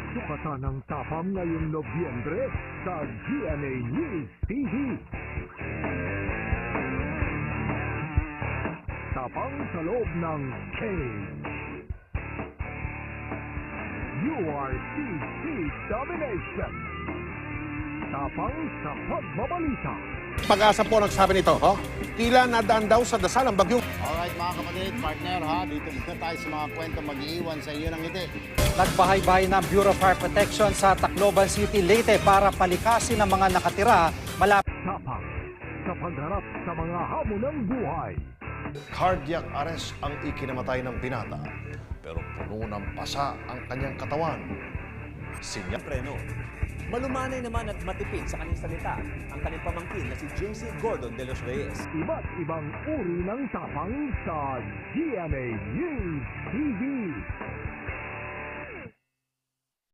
Sukatan ng tapang ngayong Nobyembre sa GMA News TV. Tapang sa loob ng cage. URCC Domination. Tapang sa pagbabalita. Pag-asa po nagsabi nito, tila nadaan daw sa dasal ang bagyong. Alright mga kapatid, partner ha, dito muna tayo sa mga kwento mag-iiwan sa iyo ng ngiti. Nagbahay-bahay ng Bureau of Fire Protection sa Tacloban City, Leyte para palikasin ang mga nakatira malapit. Tapang sa pagharap sa mga hamon ng buhay. Cardiac arrest ang ikinamatay ng binata, pero puno ng pasa ang kanyang katawan. Preno. Malumanay naman at matipid sa kanyang salita ang kanyang pamangkin na si JC Gordon de los Reyes. Iba't ibang uri ng tapang sa GMA News TV.